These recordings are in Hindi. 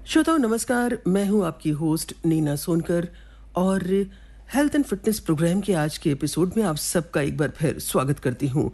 श्रोताओं नमस्कार, मैं हूं आपकी होस्ट नीना सोनकर और हेल्थ एंड फिटनेस प्रोग्राम के आज के एपिसोड में आप सबका एक बार फिर स्वागत करती हूं।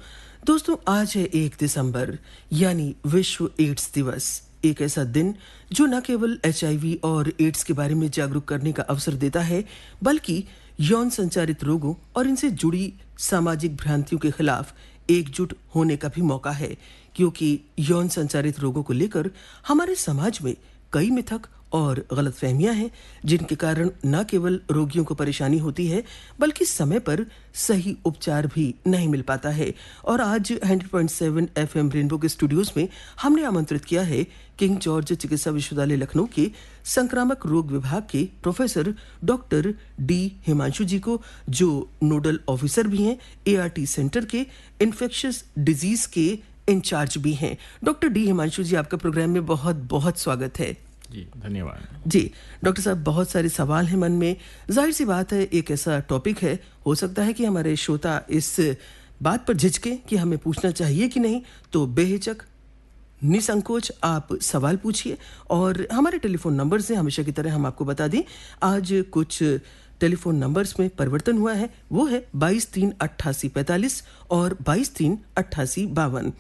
दोस्तों, आज है 1 दिसंबर यानी विश्व एड्स दिवस। एक ऐसा दिन जो न केवल HIV और एड्स के बारे में जागरूक करने का अवसर देता है, बल्कि यौन संचारित रोगों और इनसे जुड़ी सामाजिक भ्रांतियों के खिलाफ एकजुट होने का भी मौका है, क्योंकि यौन संचारित रोगों को लेकर हमारे समाज में कई मिथक और गलतफहमियां हैं, जिनके कारण न केवल रोगियों को परेशानी होती है, बल्कि समय पर सही उपचार भी नहीं मिल पाता है। और आज 100.7 FM रेनबो के स्टूडियोज में हमने आमंत्रित किया है किंग जॉर्ज चिकित्सा विश्वविद्यालय लखनऊ के संक्रामक रोग विभाग के प्रोफेसर डॉक्टर डी हिमांशु जी को, जो नोडल ऑफिसर भी हैं ART सेंटर के इन्फेक्शियस डिजीज के इंचार्ज भी हैं। डॉक्टर डी हिमांशु जी, आपका प्रोग्राम में बहुत बहुत स्वागत है। जी धन्यवाद। जी डॉक्टर साहब, बहुत सारे सवाल हैं मन में। जाहिर सी बात है, एक ऐसा टॉपिक है, हो सकता है कि हमारे श्रोता इस बात पर झिझके कि हमें पूछना चाहिए कि नहीं, तो बेहिचक निसंकोच आप सवाल पूछिए। और हमारे टेलीफोन नंबर से हमेशा की तरह हम आपको बता दें, आज कुछ टेलीफोन नंबर्स में परिवर्तन हुआ है। वो है 22-3-88-45 और 22-3-88-52।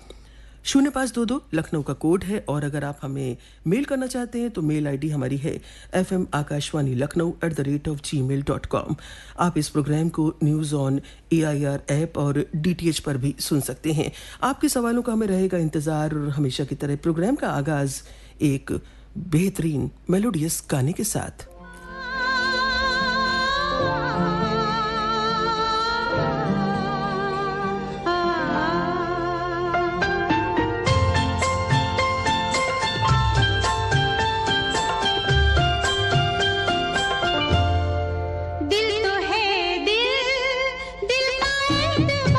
0522 लखनऊ का कोड है। और अगर आप हमें मेल करना चाहते हैं तो मेल आईडी हमारी है fmakashwanilakhnau@gmail.com। आप इस प्रोग्राम को न्यूज़ ऑन AIR ऐप और DTH पर भी सुन सकते हैं। आपके सवालों का हमें रहेगा इंतज़ार। और हमेशा की तरह प्रोग्राम का आगाज़ एक बेहतरीन मेलोडियस गाने के साथ। दिल तो है दिल, दिल का एतबार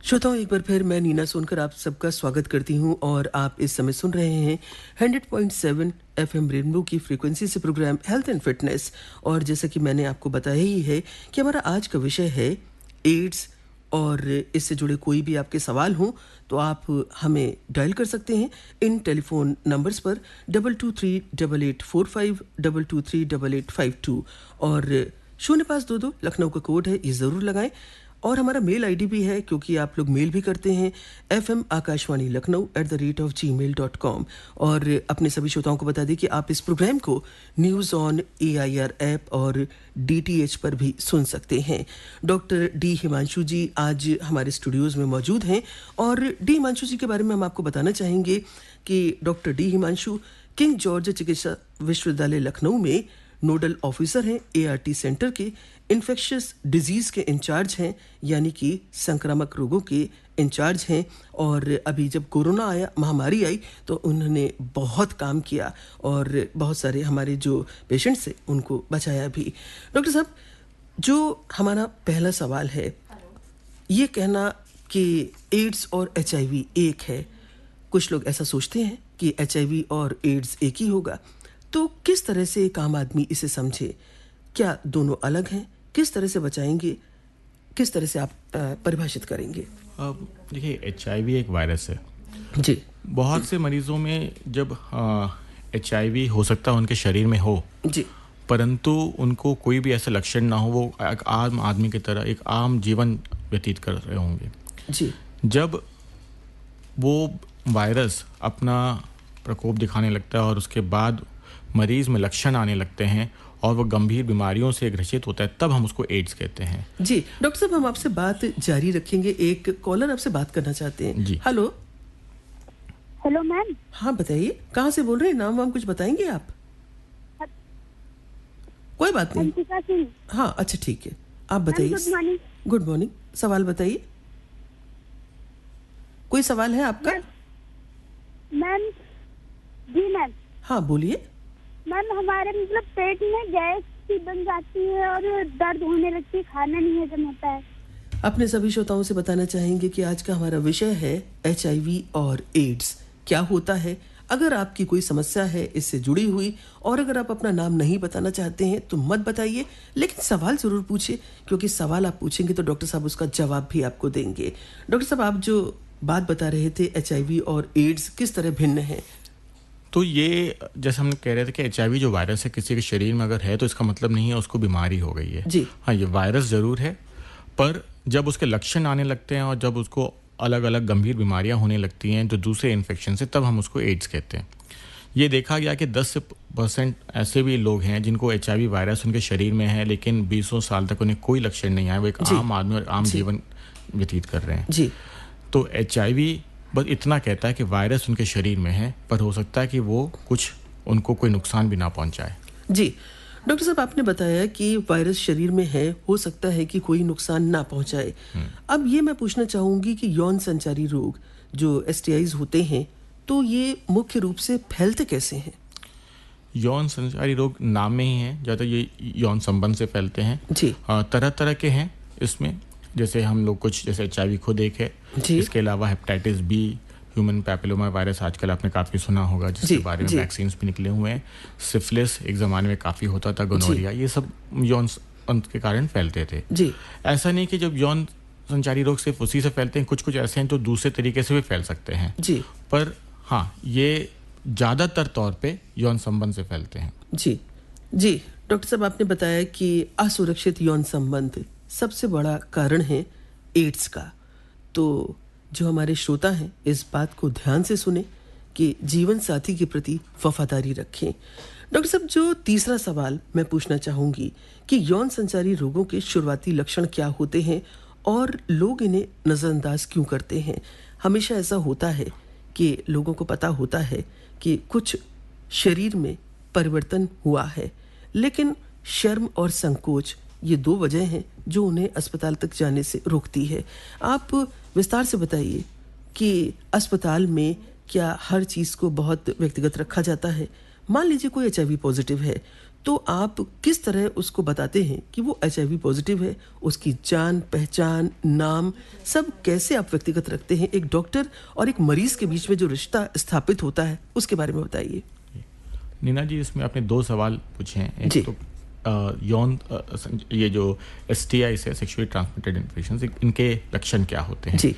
श्रोताओं, एक बार फिर मैं नीना सोनकर आप सबका स्वागत करती हूं और आप इस समय सुन रहे हैं 100.7 एफएम रेनबो की फ्रीक्वेंसी से प्रोग्राम हेल्थ एंड फिटनेस। और जैसा कि मैंने आपको बताया ही है कि हमारा आज का विषय है एड्स, और इससे जुड़े कोई भी आपके सवाल हों तो आप हमें डायल कर सकते हैं इन टेलीफोन नंबर्स पर 22388452 22388852 और 0522 लखनऊ का कोड है, ये ज़रूर लगाएं। और हमारा मेल आईडी भी है, क्योंकि आप लोग मेल भी करते हैं fmakashwani.lakhnau@gmail.com। और अपने सभी श्रोताओं को बता दें कि आप इस प्रोग्राम को न्यूज़ ऑन AIR ऐप और DTH पर भी सुन सकते हैं। डॉक्टर डी हिमांशु जी आज हमारे स्टूडियोज़ में मौजूद हैं और डी हिमांशु जी के बारे में हम आपको बताना चाहेंगे कि doctor D Himanshu king George चिकित्सा विश्वविद्यालय लखनऊ में नोडल ऑफिसर हैं, ART सेंटर के इन्फेक्शियस डिजीज़ के इंचार्ज हैं, यानी कि संक्रामक रोगों के इंचार्ज हैं। और अभी जब कोरोना आया, महामारी आई, तो उन्होंने बहुत काम किया और बहुत सारे हमारे जो पेशेंट्स हैं उनको बचाया भी। डॉक्टर साहब, जो हमारा पहला सवाल है, ये कहना कि एड्स और HIV एक है, कुछ लोग ऐसा सोचते हैं कि HIV और एड्स एक ही होगा, तो किस तरह से एक आम आदमी इसे समझे? क्या दोनों अलग हैं? किस तरह से बचाएंगे? किस तरह से आप परिभाषित करेंगे? अब देखिए, HIV एक वायरस है जी। बहुत से मरीजों में जब HIV हो सकता है उनके शरीर में हो जी, परंतु उनको कोई भी ऐसा लक्षण ना हो, वो एक आम आदमी की तरह एक आम जीवन व्यतीत कर रहे होंगे। जी, जब वो वायरस अपना प्रकोप दिखाने लगता है और उसके बाद मरीज में लक्षण आने लगते हैं और वो गंभीर बीमारियों से ग्रसित होता है, तब हम उसको एड्स कहते हैं। जी। डॉक्टर साहब, हम आपसे बात जारी रखेंगे। एक कॉलर आपसे बात करना चाहते हैं जी। हेलो। Hello ma'am. हाँ बताइए, कहाँ से बोल रहे हैं? नाम वाम कुछ बताएंगे आप? कोई बात नहीं। अंशिका सिंह। हाँ, अच्छा ठीक है, आप बताइए। Good morning. Good morning. सवाल बताइए, कोई सवाल है आपका? मैम जी मैम। हाँ बोलिए। मैम, हमारे मतलब पेट में गैस सी बन जाती है और दर्द होने लगती है, खाना नहीं हजम होता है। अपने सभी श्रोताओं से बताना चाहेंगे कि आज का हमारा विषय है HIV और एड्स। क्या होता है? अगर आपकी कोई समस्या है इससे जुड़ी हुई, और अगर आप अपना नाम नहीं बताना चाहते हैं तो मत बताइए, लेकिन सवाल जरूर पूछिए, क्योंकि सवाल आप पूछेंगे तो डॉक्टर साहब उसका जवाब भी आपको देंगे। डॉक्टर साहब, आप जो बात बता रहे थे HIV और एड्स किस तरह भिन्न है? तो ये जैसे हम कह रहे थे कि HIV जो वायरस है किसी के शरीर में अगर है तो इसका मतलब नहीं है उसको बीमारी हो गई है जी। हाँ, ये वायरस ज़रूर है, पर जब उसके लक्षण आने लगते हैं और जब उसको अलग अलग गंभीर बीमारियां होने लगती हैं जो दूसरे इन्फेक्शन से, तब हम उसको एड्स कहते हैं। ये देखा गया कि 10% ऐसे भी लोग हैं जिनको HIV वायरस उनके शरीर में है, लेकिन 20 साल तक उन्हें कोई लक्षण नहीं आया, वो एक आम आदमी और आम जीवन व्यतीत कर रहे हैं जी। तो HIV बस इतना कहता है कि वायरस उनके शरीर में है, पर हो सकता है कि वो उनको कोई नुकसान भी ना पहुंचाए। जी। डॉक्टर साहब, आपने बताया कि वायरस शरीर में है, हो सकता है कि कोई नुकसान ना पहुंचाए। अब ये मैं पूछना चाहूंगी कि यौन संचारी रोग जो STIs होते हैं, तो ये मुख्य रूप से फैलते कैसे हैं? यौन संचारी रोग नाम में ही है, ज़्यादा ये यौन संबंध से फैलते हैं जी। तरह तरह के हैं इसमें, जैसे हम लोग कुछ जैसे HIV खुद एक है, इसके अलावा hepatitis B, human papilloma virus आजकल आपने काफ़ी सुना होगा, जिसके बारे में वैक्सीन्स भी निकले हुए हैं। सिफिलिस एक ज़माने में काफ़ी होता था, गोनोरिया, ये सब यौन संबंध के कारण फैलते थे जी। ऐसा नहीं कि जब यौन संचारी रोग सिर्फ उसी से फैलते हैं, कुछ ऐसे हैं तो दूसरे तरीके से भी फैल सकते हैं जी। पर हाँ, ये ज़्यादातर तौर पे यौन संबंध से फैलते हैं जी। जी डॉक्टर साहब, आपने बताया कि असुरक्षित यौन संबंध सबसे बड़ा कारण है एड्स का। तो जो हमारे श्रोता हैं, इस बात को ध्यान से सुने कि जीवन साथी के प्रति वफादारी रखें। डॉक्टर साहब, जो तीसरा सवाल मैं पूछना चाहूँगी कि यौन संचारी रोगों के शुरुआती लक्षण क्या होते हैं और लोग इन्हें नज़रअंदाज क्यों करते हैं? हमेशा ऐसा होता है कि लोगों को पता होता है कि कुछ शरीर में परिवर्तन हुआ है, लेकिन शर्म और संकोच ये दो वजह हैं जो उन्हें अस्पताल तक जाने से रोकती है। आप विस्तार से बताइए कि अस्पताल में क्या हर चीज़ को बहुत व्यक्तिगत रखा जाता है? मान लीजिए कोई HIV पॉजिटिव है, तो आप किस तरह उसको बताते हैं कि वो HIV पॉजिटिव है? उसकी जान पहचान, नाम सब कैसे आप व्यक्तिगत रखते हैं? एक डॉक्टर और एक मरीज के बीच में जो रिश्ता स्थापित होता है उसके बारे में बताइए। नीना जी, इसमें आपने 2 सवाल पूछे हैं। एक तो यौन ये जो STI से सेक्सुअली ट्रांसमिटेड इन्फेक्शन, इनके लक्षण क्या होते हैं? जी।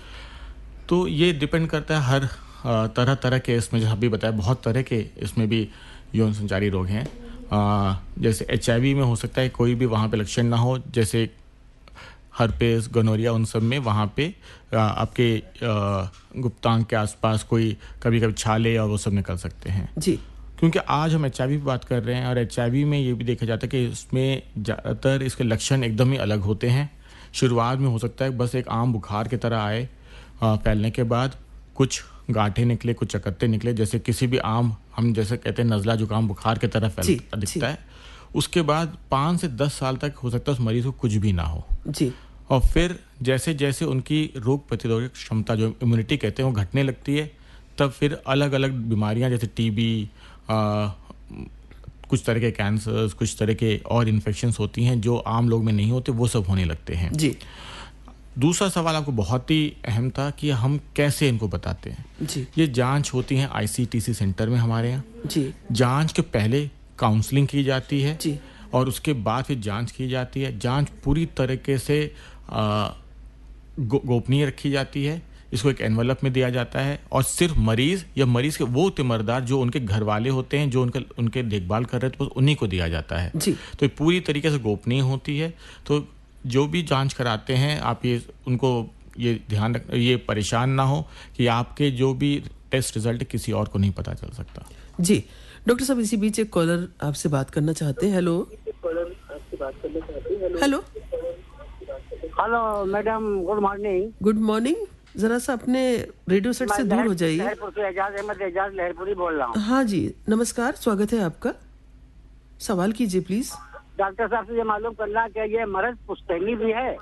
तो ये डिपेंड करता है हर तरह के, इसमें जहाँ भी बताया बहुत तरह के इसमें भी यौन संचारी रोग हैं। जैसे HIV में हो सकता है कोई भी वहाँ पे लक्षण ना हो, जैसे हर्पेस, गोनोरिया, उन सब में वहाँ पे आपके गुप्तांग के आसपास कोई कभी कभी छाले और वो सब निकल सकते हैं। जी। क्योंकि आज हम HIV की बात कर रहे हैं और HIV में ये भी देखा जाता है कि इसमें ज़्यादातर इसके लक्षण एकदम ही अलग होते हैं। शुरुआत में हो सकता है बस एक आम बुखार की तरह आए, फैलने के बाद कुछ गांठें निकले, कुछ चकत्ते निकले, जैसे किसी भी आम, हम जैसे कहते हैं नज़ला जुकाम बुखार की तरह फैलता दिखता है। उसके बाद 5 से 10 साल तक हो सकता है उस मरीज को कुछ भी ना हो जी। और फिर जैसे जैसे उनकी रोग प्रतिरोधक क्षमता, जो इम्यूनिटी कहते हैं, वो घटने लगती है, तब फिर अलग अलग बीमारियां जैसे TB, कुछ तरह के कैंसर्स, कुछ तरह के और इन्फेक्शंस होती हैं जो आम लोग में नहीं होते, वो सब होने लगते हैं। जी। दूसरा सवाल आपको बहुत ही अहम था कि हम कैसे इनको बताते हैं। जी। ये जांच होती है ICTC सेंटर में हमारे यहाँ। जी। जांच के पहले काउंसलिंग की जाती है। जी। और उसके बाद फिर जांच की जाती है। जांच पूरी तरीके से गोपनीय रखी जाती है। इसको एक एनवलप में दिया जाता है और सिर्फ मरीज या मरीज के वो तिमरदार जो उनके घर वाले होते हैं, जो उनके देखभाल कर रहे थे, तो उन्हीं को दिया जाता है। जी। तो ये पूरी तरीके से गोपनीय होती है। तो जो भी जांच कराते हैं, आप ये उनको ये ध्यान रख, ये परेशान ना हो कि आपके जो भी टेस्ट रिजल्ट किसी और को नहीं पता चल सकता। जी। डॉक्टर साहब, इसी बीच एक कॉलर आपसे बात करना चाहते हैं। Hello hello hello madam, good morning. Good morning. जरा सा अपने रेडियो सेट से दूर हो जाइए। लहरपुर से एजाज अहमद एजाज लहरपुरी बोल रहा हूँ। हाँ जी, नमस्कार, स्वागत है आपका। सवाल कीजिए प्लीज। डॉक्टर साहब से ये मालूम करना कि ये मर्ज पुश्तैनी भी है?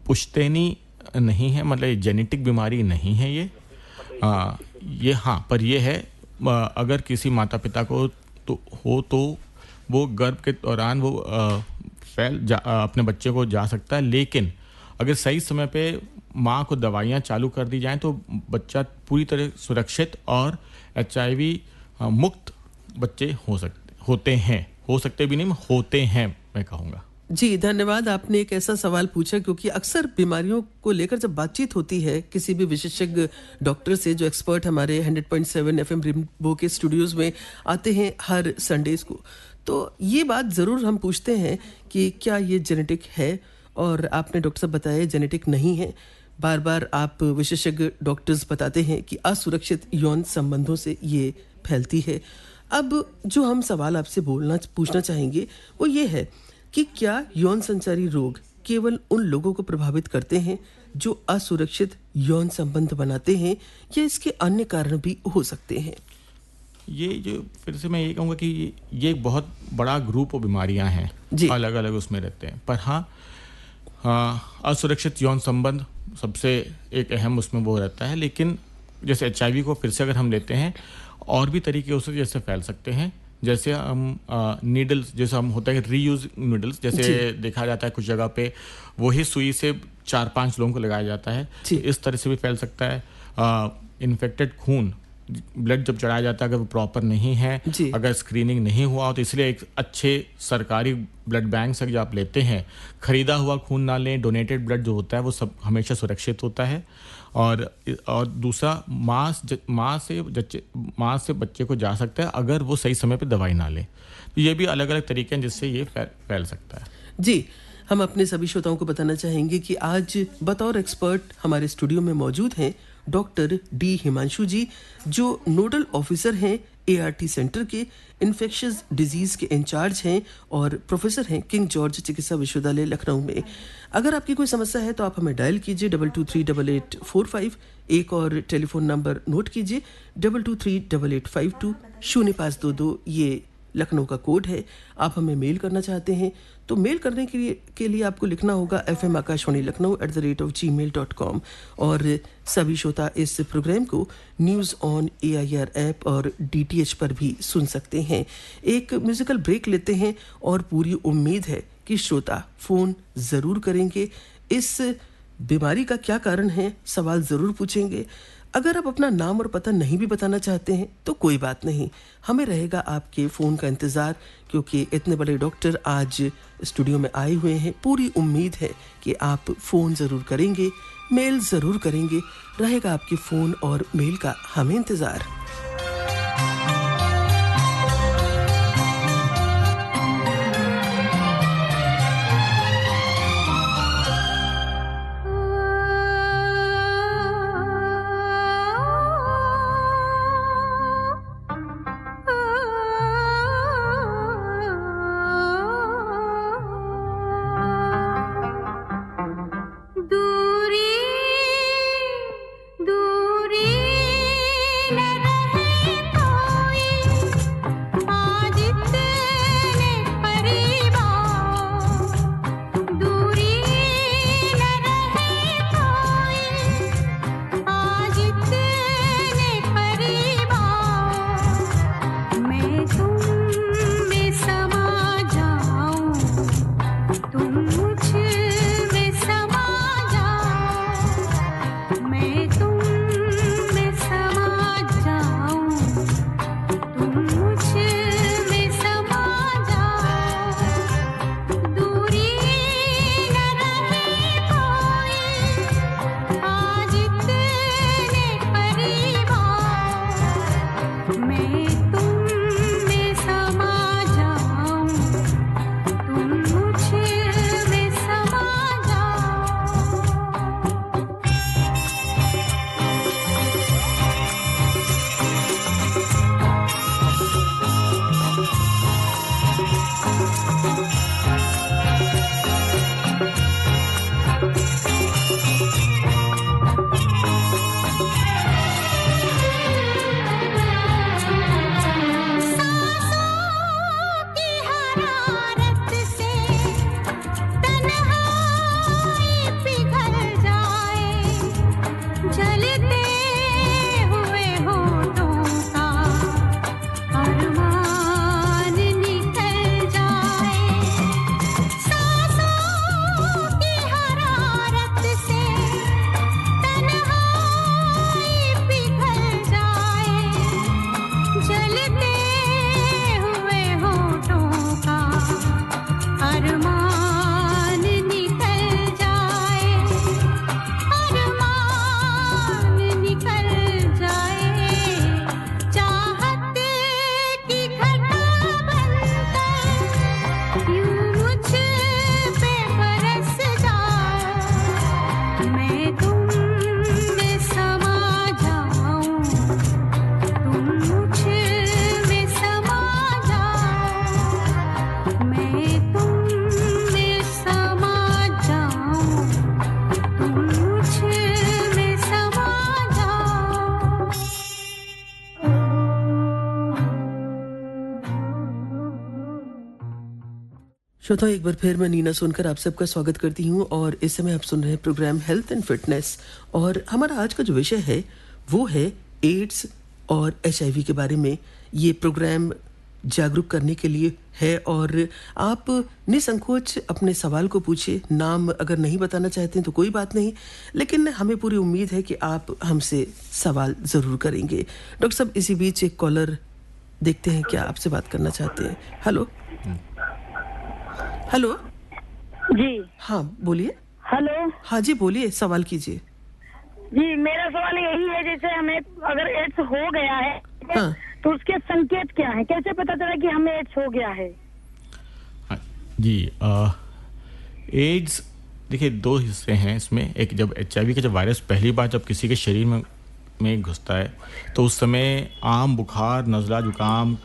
पुश्तैनी नहीं है, मतलब जेनेटिक बीमारी नहीं है ये। हाँ, पर ये है, अगर किसी माता पिता को तो वो गर्भ के दौरान वो अपने बच्चे को जा सकता है, लेकिन अगर सही समय पे माँ को दवाइयाँ चालू कर दी जाएं तो बच्चा पूरी तरह सुरक्षित और HIV मुक्त बच्चे होते भी नहीं, होते हैं, मैं कहूँगा। जी, धन्यवाद। आपने एक ऐसा सवाल पूछा क्योंकि अक्सर बीमारियों को लेकर जब बातचीत होती है किसी भी विशेषज्ञ डॉक्टर से, जो एक्सपर्ट हमारे 100.7 FM रेनबो के स्टूडियोज में आते हैं हर संडेज को, तो ये बात ज़रूर हम पूछते हैं कि क्या ये जेनेटिक है, और आपने डॉक्टर साहब बताया जेनेटिक नहीं है। बार बार आप विशेषज्ञ डॉक्टर्स बताते हैं कि असुरक्षित यौन संबंधों से ये फैलती है। अब जो हम सवाल आपसे पूछना चाहेंगे वो ये है कि क्या यौन संचारी रोग केवल उन लोगों को प्रभावित करते हैं जो असुरक्षित यौन संबंध बनाते हैं, या इसके अन्य कारण भी हो सकते हैं? ये जो फिर से मैं ये कहूँगा कि ये एक बहुत बड़ा ग्रुप ऑफ बीमारियां हैं, अलग अलग उसमें रहते हैं। पर हाँ, असुरक्षित यौन संबंध सबसे एक अहम उसमें वो रहता है। लेकिन जैसे HIV को फिर से अगर हम लेते हैं, और भी तरीके उससे जैसे फैल सकते हैं, जैसे हम नीडल्स, जैसे हम होता है रीयूज नीडल्स, जैसे देखा जाता है कुछ जगह पे वही सुई से 4-5 लोगों को लगाया जाता है, तो इस तरह से भी फैल सकता है। इन्फेक्टेड खून, ब्लड जब चढ़ाया जाता है, अगर वो प्रॉपर नहीं है, अगर स्क्रीनिंग नहीं हुआ हो, तो इसलिए एक अच्छे सरकारी ब्लड बैंक से जो आप लेते हैं, खरीदा हुआ खून ना लें। डोनेटेड ब्लड जो होता है वो सब हमेशा सुरक्षित होता है। और दूसरा, माँ से बच्चे को जा सकता है अगर वो सही समय पे दवाई ना ले। तो ये भी अलग अलग तरीके हैं जिससे ये फैल सकता है। जी, हम अपने सभी श्रोताओं को बताना चाहेंगे कि आज बतौर एक्सपर्ट हमारे स्टूडियो में मौजूद हैं डॉक्टर डी हिमांशु जी, जो नोडल ऑफिसर हैं ART सेंटर के, इन्फेक्शियस डिजीज के इंचार्ज हैं और प्रोफेसर हैं किंग जॉर्ज चिकित्सा विश्वविद्यालय लखनऊ में। अगर आपकी कोई समस्या है तो आप हमें डायल कीजिए 22388845। एक और टेलीफोन नंबर नोट कीजिए 22388852 0522, ये लखनऊ का कोड है। आप हमें मेल करना चाहते हैं तो मेल करने के लिए आपको लिखना होगा fm.akashvani.lucknow@gmail.com। और सभी श्रोता इस प्रोग्राम को न्यूज़ ऑन AIR ऐप और DTH पर भी सुन सकते हैं। एक म्यूजिकल ब्रेक लेते हैं और पूरी उम्मीद है कि श्रोता फ़ोन ज़रूर करेंगे। इस बीमारी का क्या कारण है, सवाल ज़रूर पूछेंगे। अगर आप अपना नाम और पता नहीं भी बताना चाहते हैं तो कोई बात नहीं, हमें रहेगा आपके फ़ोन का इंतज़ार, क्योंकि इतने बड़े डॉक्टर आज स्टूडियो में आए हुए हैं। पूरी उम्मीद है कि आप फ़ोन ज़रूर करेंगे, मेल ज़रूर करेंगे। रहेगा आपके फ़ोन और मेल का हमें इंतज़ार। श्रोता, एक बार फिर मैं नीना सोनकर आप सबका स्वागत करती हूँ और इस समय आप सुन रहे हैं प्रोग्राम हेल्थ एंड फिटनेस। और हमारा आज का जो विषय है वो है एड्स और HIV के बारे में। ये प्रोग्राम जागरूक करने के लिए है और आप निसंकोच अपने सवाल को पूछिए। नाम अगर नहीं बताना चाहते हैं तो कोई बात नहीं, लेकिन हमें पूरी उम्मीद है कि आप हमसे सवाल ज़रूर करेंगे। डॉक्टर साहब, इसी बीच एक कॉलर देखते हैं क्या आपसे बात करना चाहते हैं। हेलो हेलो जी। हाँ बोलिए। हेलो। हाँ जी बोलिए, सवाल कीजिए। जी, मेरा सवाल यही है, जैसे हमें अगर एड्स हो गया है हाँ। तो उसके संकेत क्या हैं? कैसे पता चला कि हमें एड्स हो गया है? जी, एड्स देखिए दो हिस्से हैं इसमें। एक, जब HIV का जब वायरस पहली बार जब किसी के शरीर में घुसता है तो उस समय आम बुखार, नज़ला, जुकाम,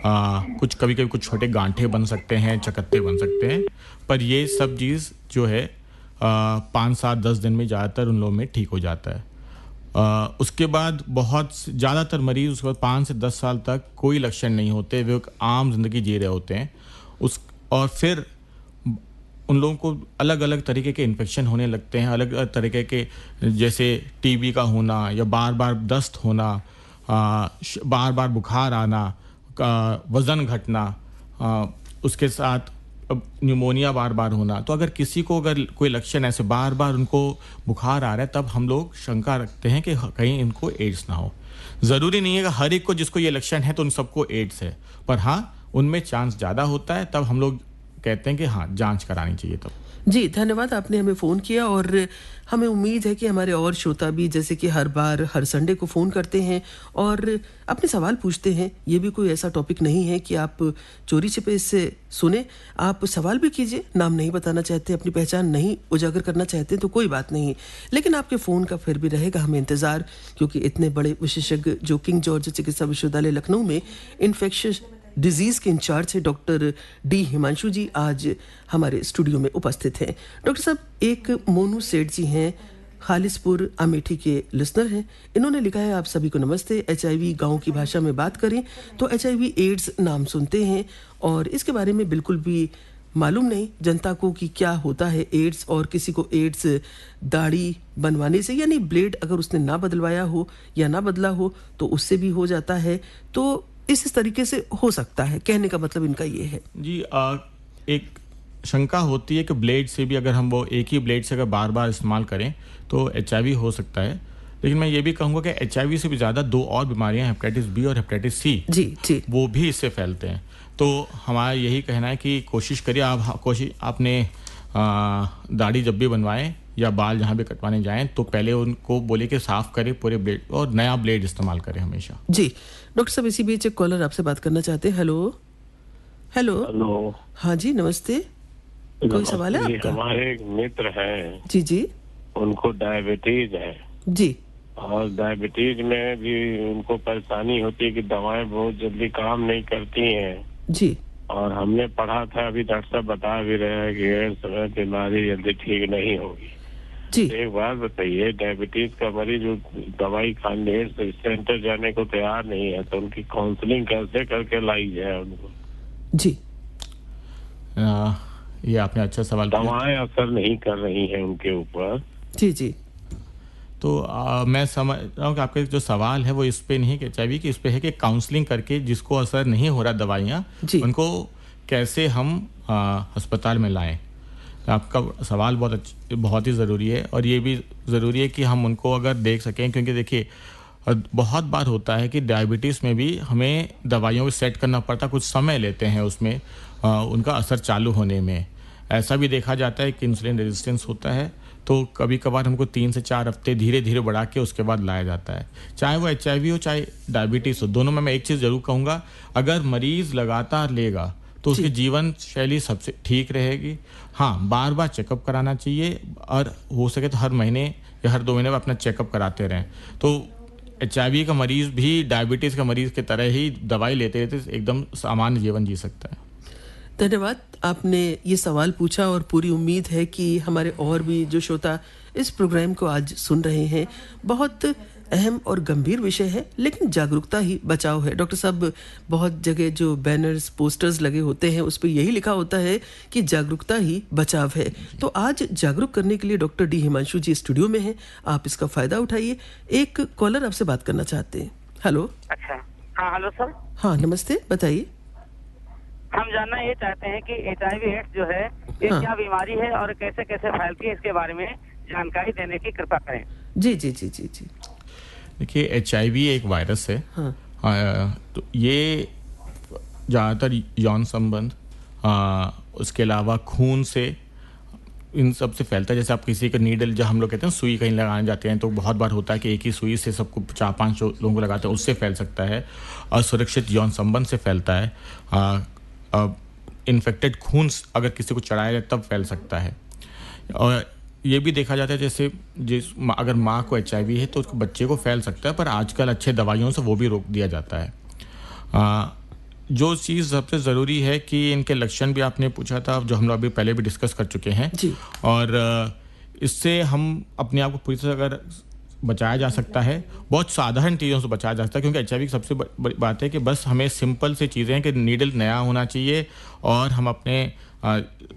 कुछ कभी कभी कुछ छोटे गांठे बन सकते हैं, चकत्ते बन सकते हैं, पर ये सब चीज़ जो है 5, 7, 10 दिन में ज़्यादातर उन लोगों में ठीक हो जाता है। उसके बाद बहुत ज़्यादातर मरीज उसके बाद 5 से 10 साल तक कोई लक्षण नहीं होते, वे एक आम जिंदगी जी रहे होते हैं। और फिर उन लोगों को अलग अलग तरीके के इन्फेक्शन होने लगते हैं, अलग अलग तरीके के, जैसे टीबी का होना या बार बार दस्त होना, बार बार बुखार आना, वज़न घटना, उसके साथ न्यूमोनिया बार बार होना। तो अगर किसी को अगर कोई लक्षण ऐसे बार बार उनको बुखार आ रहा है, तब हम लोग शंका रखते हैं कि कहीं इनको एड्स ना हो। ज़रूरी नहीं है कि हर एक को जिसको ये लक्षण है तो उन सबको एड्स है, पर हाँ उनमें चांस ज़्यादा होता है, तब हम लोग कहते हैं कि हाँ जांच करानी चाहिए। तब जी धन्यवाद, आपने हमें फ़ोन किया और हमें उम्मीद है कि हमारे और श्रोता भी जैसे कि हर बार हर संडे को फ़ोन करते हैं और अपने सवाल पूछते हैं। ये भी कोई ऐसा टॉपिक नहीं है कि आप चोरी छिपे इससे सुने, आप सवाल भी कीजिए। नाम नहीं बताना चाहते, अपनी पहचान नहीं उजागर करना चाहते तो कोई बात नहीं, लेकिन आपके फ़ोन का फिर भी रहेगा हमें इंतज़ार, क्योंकि इतने बड़े विशेषज्ञ जो किंग जॉर्ज चिकित्सा विश्वविद्यालय लखनऊ में इन्फेक्शियस डिजीज़ के इंचार्ज है डॉक्टर डी हिमांशु जी आज हमारे स्टूडियो में उपस्थित हैं। डॉक्टर साहब, एक मोनू सेठ जी हैं, खालिसपुर अमेठी के लिसनर हैं। इन्होंने लिखा है, आप सभी को नमस्ते। HIV गांव की भाषा में बात करें तो HIV एड्स नाम सुनते हैं और इसके बारे में बिल्कुल भी मालूम नहीं जनता को कि क्या होता है एड्स, और किसी को एड्स दाढ़ी बनवाने से, यानी ब्लेड अगर उसने ना बदलवाया हो या ना बदला हो तो उससे भी हो जाता है। तो इस तरीके से हो सकता है, कहने का मतलब इनका ये है। जी एक शंका होती है कि ब्लेड से भी अगर हम वो एक ही ब्लेड से अगर बार बार इस्तेमाल करें तो HIV हो सकता है, लेकिन मैं ये भी कहूँगा कि HIV से भी ज़्यादा 2 और बीमारियां, हेपेटाइटिस B और हेपेटाइटिस C, जी वो भी इससे फैलते हैं। तो हमारा यही कहना है कि कोशिश करिए आपने दाढ़ी जब भी बनवाएं या बाल जहाँ भी कटवाने जाएं तो पहले उनको बोले कि साफ करें पूरे ब्लेड और नया ब्लेड इस्तेमाल करें हमेशा। जी डॉक्टर साहब, इसी बीच एक कॉलर आपसे बात करना चाहते हैं। हेलो हेलो हेलो, हाँ जी नमस्ते, कोई सवाल है आपका? हमारे एक मित्र हैं, जी उनको डायबिटीज है जी, और डायबिटीज में भी उनको परेशानी होती है कि दवाएं बहुत जल्दी काम नहीं करती हैं जी, और हमने पढ़ा था, अभी डॉक्टर साहब बता भी रहे हैं कि एड्स समय बीमारी जल्दी ठीक नहीं होगी जी। एक बात बताइए, डायबिटीज का मरीज जो दवाई खाने एड्स सेंटर जाने को तैयार नहीं है तो उनकी काउंसलिंग कैसे करके लाई जाए उनको? जी ये आपने अच्छा सवाल किया। दवाएं असर नहीं कर रही हैं उनके ऊपर। जी तो मैं समझ रहा हूँ कि आपका जो सवाल है वो इस पे नहीं कि HIV की, इस पे है कि काउंसलिंग करके जिसको असर नहीं हो रहा दवाइयाँ, उनको कैसे हम अस्पताल में लाएं। आपका सवाल बहुत ही ज़रूरी है और ये भी ज़रूरी है कि हम उनको अगर देख सकें, क्योंकि देखिए बहुत बार होता है कि डायबिटीज़ में भी हमें दवाइयों को सेट करना पड़ता, कुछ समय लेते हैं उसमें उनका असर चालू होने में। ऐसा भी देखा जाता है कि इंसुलिन रेजिस्टेंस होता है तो कभी कभार हमको 3 से 4 हफ्ते धीरे धीरे बढ़ा के उसके बाद लाया जाता है, चाहे वो HIV हो चाहे डायबिटीज़ हो। दोनों में मैं एक चीज़ ज़रूर कहूँगा, अगर मरीज़ लगातार लेगा तो उसकी जीवन शैली सबसे ठीक रहेगी। हाँ, बार बार चेकअप कराना चाहिए और हो सके तो हर महीने या हर 2 महीने में अपना चेकअप कराते रहें। तो HIV का मरीज़ भी डायबिटीज़ का मरीज़ की तरह ही दवाई लेते रहते एकदम सामान्य जीवन जी सकता है। धन्यवाद, आपने ये सवाल पूछा और पूरी उम्मीद है कि हमारे और भी जो श्रोता इस प्रोग्राम को आज सुन रहे हैं। बहुत अहम और गंभीर विषय है, लेकिन जागरूकता ही बचाव है। डॉक्टर साहब, बहुत जगह जो बैनर्स पोस्टर्स लगे होते हैं उस पर यही लिखा होता है कि जागरूकता ही बचाव है। तो आज जागरूक करने के लिए डॉक्टर डी हिमांशु जी स्टूडियो में हैं, आप इसका फायदा उठाइए। एक कॉलर आपसे बात करना चाहते हैं। हेलो। अच्छा, हाँ हेलो सर। हाँ नमस्ते, बताइए। हम जानना ये चाहते हैं कि HIV एड्स जो है ये क्या बीमारी है और कैसे कैसे फैलती है, इसके बारे में जानकारी देने की कृपा करें। जी। देखिए, HIV एक वायरस है। तो ये ज़्यादातर यौन संबंध, उसके अलावा खून से, इन सब से फैलता है। जैसे आप किसी का नीडल, जो हम लोग कहते हैं सुई कहीं लगाने जाते हैं तो बहुत बार होता है कि एक ही सुई से सबको 4-5 लोगों को लगाते हैं, उससे फैल सकता है। असुरक्षित यौन संबंध से फैलता है। इन्फेक्टेड खून अगर किसी को चढ़ाया जाए तब फैल सकता है। और ये भी देखा जाता है जैसे अगर माँ को HIV है तो उसको बच्चे को फैल सकता है, पर आजकल अच्छे दवाइयों से वो भी रोक दिया जाता है। जो चीज़ सबसे ज़रूरी है कि इनके लक्षण भी आपने पूछा था, जो हम लोग अभी पहले भी डिस्कस कर चुके हैं। जी। और इससे हम अपने आप को पूरी तरह अगर बचाया जा सकता है, बहुत साधारण चीज़ों से बचाया जा सकता है, क्योंकि एचआईवी की सबसे बड़ी बात है कि बस हमें सिंपल से चीज़ें हैं कि नीडल नया होना चाहिए और हम अपने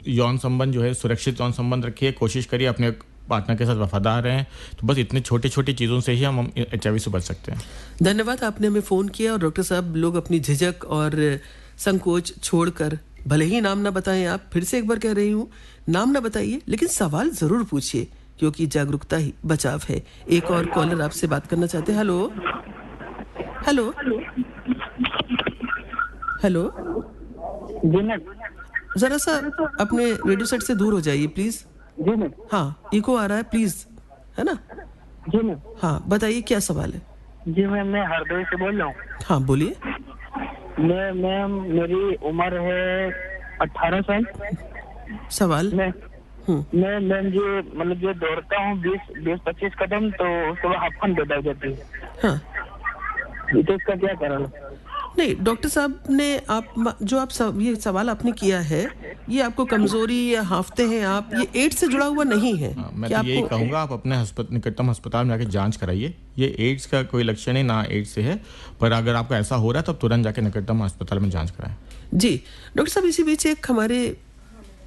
यौन संबंध जो है सुरक्षित यौन संबंध रखिए, कोशिश करिए अपने पार्टनर के साथ वफादार रहें। तो बस इतने छोटी छोटी चीज़ों से ही हम एचआईवी से बच सकते हैं। धन्यवाद, आपने हमें फ़ोन किया। और डॉक्टर साहब, लोग अपनी झिझक और संकोच छोड़कर, भले ही नाम ना बताएं, आप फिर से एक बार कह रही हूँ, नाम ना बताइए लेकिन सवाल ज़रूर पूछिए, क्योंकि जागरूकता ही बचाव है। एक और कॉलर आपसे बात करना चाहते हैं। हेलो हेलो हेलो जी मैम। जरा सा अपने रेडियो सेट से दूर हो जाइए प्लीज। जी मैम। हाँ, इको आ रहा है प्लीज, है ना? जी मैम। हाँ, बताइए क्या सवाल है? जी मैम, मैं हरदोई से बोल रहा हूँ। हाँ बोलिए। मैम मेरी उम्र है 18 साल। सवाल? मैं मैम जो मतलब जो दौड़ता हूँ 20-25 कदम, तो उसके बाद हाफन बेटा हो जाती है। हाँ, तो इसका क्या कारण? नहीं, डॉक्टर साहब ने ये सवाल आपने किया है, ये आपको कमजोरी या हाफते हैं आप, ये एड्स से जुड़ा हुआ नहीं है। मैं तो यही कहूँगा, आप अपने निकटतम अस्पताल में जाके जांच कराइए। ये एड्स का कोई लक्षण है ना, एड्स से है, पर अगर आपको ऐसा हो रहा है तो तुरंत जाके निकटतम अस्पताल में जांच कराएं। जी डॉक्टर साहब, इसी बीच एक हमारे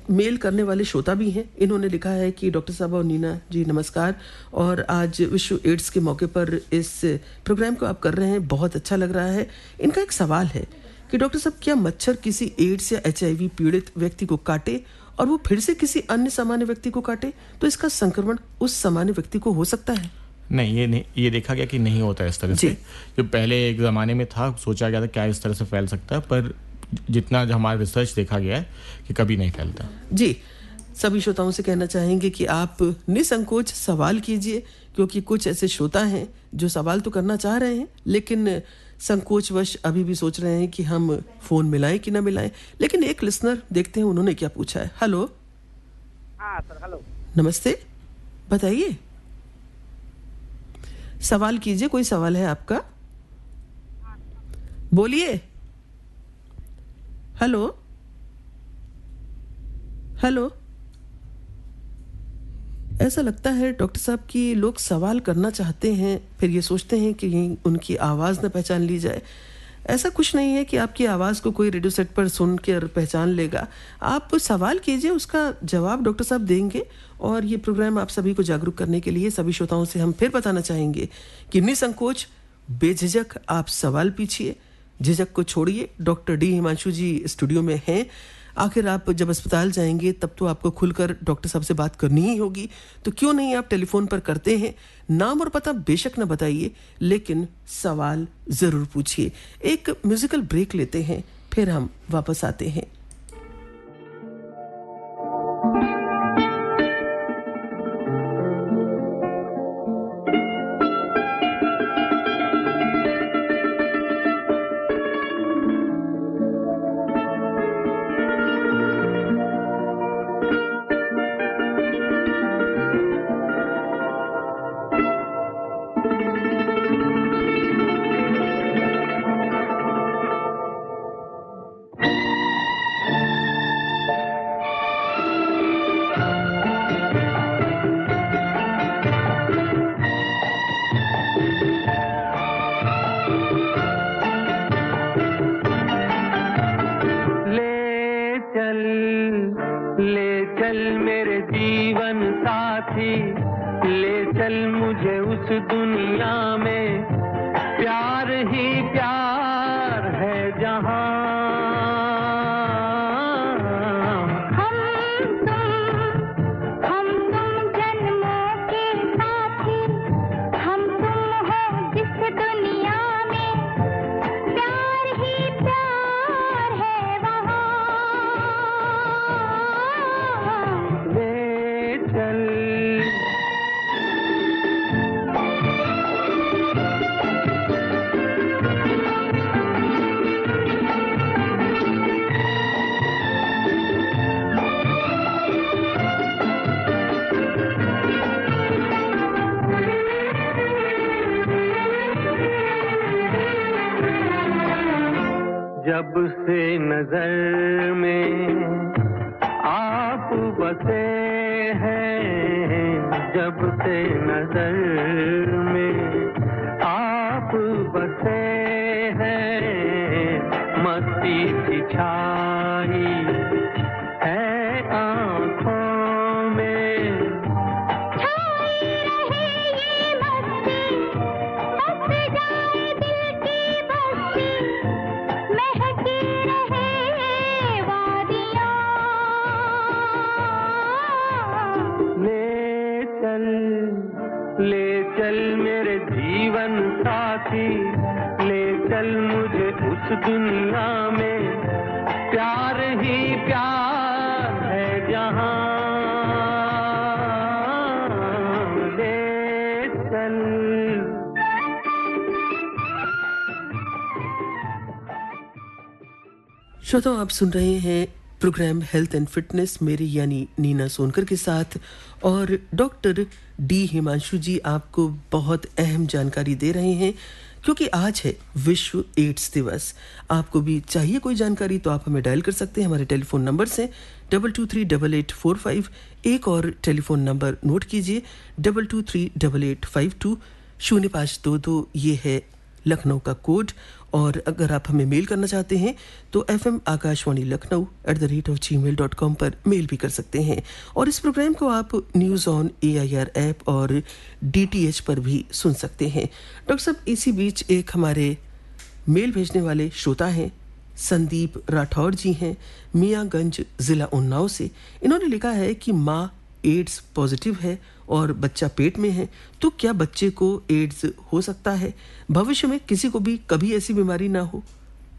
मेल करने वाले श्रोता भी हैं। इन्होंने लिखा है कि डॉक्टर साहब और नीना जी नमस्कार, और आज विश्व एड्स के मौके पर इस प्रोग्राम को आप कर रहे हैं, बहुत अच्छा लग रहा है। इनका एक सवाल है कि डॉक्टर साहब, क्या मच्छर किसी एड्स या एचआईवी पीड़ित व्यक्ति को काटे और वो फिर से किसी अन्य सामान्य व्यक्ति को काटे, तो इसका संक्रमण उस सामान्य व्यक्ति को हो सकता है? नहीं, ये देखा गया कि नहीं होता इस तरह से। जो पहले एक ज़माने में था, सोचा गया था क्या इस तरह से फैल सकता है, पर जितना हमारा रिसर्च देखा गया है कि कभी नहीं फैलता। जी, सभी श्रोताओं से कहना चाहेंगे कि आप निसंकोच सवाल कीजिए, क्योंकि कुछ ऐसे श्रोता हैं जो सवाल तो करना चाह रहे हैं लेकिन संकोचवश अभी भी सोच रहे हैं कि हम फोन मिलाएं कि ना मिलाएं। लेकिन एक लिसनर, देखते हैं उन्होंने क्या पूछा है। हेलो। हाँ सर, हेलो, नमस्ते, बताइए, सवाल कीजिए। कोई सवाल है आपका? बोलिए। Hello hello. ऐसा लगता है डॉक्टर साहब कि लोग सवाल करना चाहते हैं, फिर ये सोचते हैं कि उनकी आवाज़ न पहचान ली जाए। ऐसा कुछ नहीं है कि आपकी आवाज़ को कोई रेडियो सेट पर सुन कर पहचान लेगा। आप सवाल कीजिए, उसका जवाब डॉक्टर साहब देंगे। और ये प्रोग्राम आप सभी को जागरूक करने के लिए सभी श्रोताओं से हम फिर बताना चाहेंगे कि निसंकोच, बेझिझक आप सवाल पूछिए, झिझक को छोड़िए। डॉक्टर डी हिमांशु जी स्टूडियो में हैं। आखिर आप जब अस्पताल जाएंगे तब तो आपको खुलकर डॉक्टर साहब से बात करनी ही होगी, तो क्यों नहीं आप टेलीफोन पर करते हैं। नाम और पता बेशक न बताइए, लेकिन सवाल ज़रूर पूछिए। एक म्यूजिकल ब्रेक लेते हैं, फिर हम वापस आते हैं। जब से नजर में आप बसे हैं, जब से नजर में आप बसे हैं, मस्ती सी छाई है आँखों में। छाई रहे ये मस्ती, बस जाए दिल की बस्ती, महकी रहे वादियाँ। ले चल मेरे जीवन साथी, ले चल मुझे उस दुनिया में, प्यार ही प्यार है जहां। ले चल। श्रोताओ, आप सुन रहे हैं प्रोग्राम हेल्थ एंड फिटनेस, मेरी यानी नीना सोनकर के साथ, और डॉक्टर डी हिमांशु जी आपको बहुत अहम जानकारी दे रहे हैं क्योंकि आज है विश्व एड्स दिवस। आपको भी चाहिए कोई जानकारी तो आप हमें डायल कर सकते हैं हमारे टेलीफोन नंबर से 223845। एक और टेलीफोन नंबर नोट कीजिए 223852 0522, ये है लखनऊ का कोड। और अगर आप हमें मेल करना चाहते हैं तो fm.akashvani.lakhnau@gmail.com पर मेल भी कर सकते हैं। और इस प्रोग्राम को आप न्यूज़ ऑन AIR ऐप और DTH पर भी सुन सकते हैं। डॉक्टर साहब, इसी बीच एक हमारे मेल भेजने वाले श्रोता हैं, संदीप राठौर जी हैं, मियाँगंज ज़िला उन्नाव से। इन्होंने लिखा है कि माँ एड्स पॉजिटिव है और बच्चा पेट में है, तो क्या बच्चे को एड्स हो सकता है? भविष्य में किसी को भी कभी ऐसी बीमारी ना हो।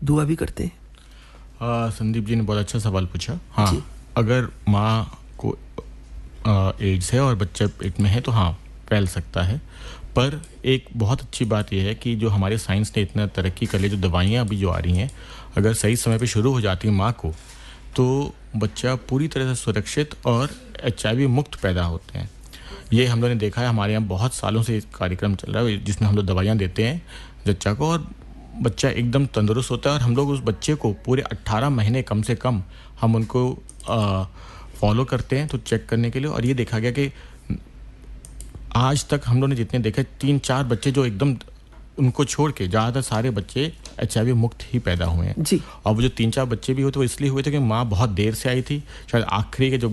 दुआ भी करते हैं। संदीप जी ने बहुत अच्छा सवाल पूछा। हाँ, अगर माँ को एड्स है और बच्चा पेट में है तो हाँ, फैल सकता है। पर एक बहुत अच्छी बात यह है कि जो हमारे साइंस ने इतना तरक्की कर ली, जो दवाइयाँ अभी जो आ रही हैं, अगर सही समय पे शुरू हो जाती है माँ को, तो बच्चा पूरी तरह से सुरक्षित और HIV मुक्त पैदा होते हैं। ये हम लोगों ने देखा है, हमारे यहाँ बहुत सालों से कार्यक्रम चल रहा है जिसमें हम लोग दवाइयाँ देते हैं बच्चा को, और बच्चा एकदम तंदुरुस्त होता है। और हम लोग उस बच्चे को पूरे 18 महीने कम से कम हम उनको फॉलो करते हैं तो चेक करने के लिए। और ये देखा गया कि आज तक हम लोगों ने जितने देखे 3-4 बच्चे जो एकदम उनको छोड़ के ज़्यादातर सारे बच्चे HIV मुक्त ही पैदा हुए हैं जी। और वो जो 3-4 बच्चे भी हुए थे वो इसलिए हुए थे कि माँ बहुत देर से आई थी, शायद आखिरी के जो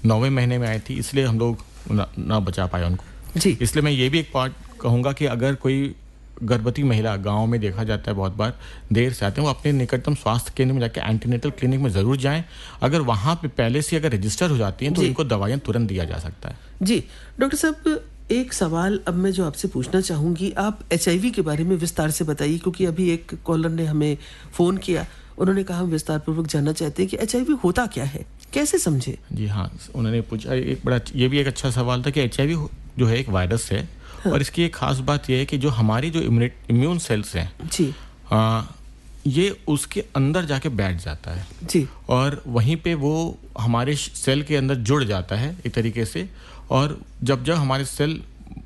9वें महीने में आई थी, इसलिए हम लोग ना बचा पाए उनको जी। इसलिए मैं ये भी एक बात कहूँगा कि अगर कोई गर्भवती महिला, गांव में देखा जाता है बहुत बार देर से आते हैं, वो अपने निकटतम स्वास्थ्य केंद्र में जाके एंटीनेटल क्लिनिक में ज़रूर जाएं। अगर वहाँ पे पहले से अगर रजिस्टर हो जाती हैं तो इनको दवाइयाँ तुरंत दिया जा सकता है। जी डॉक्टर साहब, एक सवाल अब मैं जो आपसे पूछना चाहूँगी, आप HIV के बारे में विस्तार से बताइए, क्योंकि अभी एक कॉलर ने हमें फ़ोन किया, उन्होंने कहा हम विस्तार पूर्वक जानना चाहते हैं कि HIV होता क्या है, कैसे समझे? जी हाँ, उन्होंने पूछा एक बड़ा, ये भी एक अच्छा सवाल था कि HIV जो है एक वायरस है। हाँ। और इसकी एक खास बात यह है कि जो हमारी जो इम्यून सेल्स हैं जी, ये उसके अंदर जाके बैठ जाता है जी, और वहीं पे वो हमारे सेल के अंदर जुड़ जाता है एक तरीके से। और जब जब हमारे सेल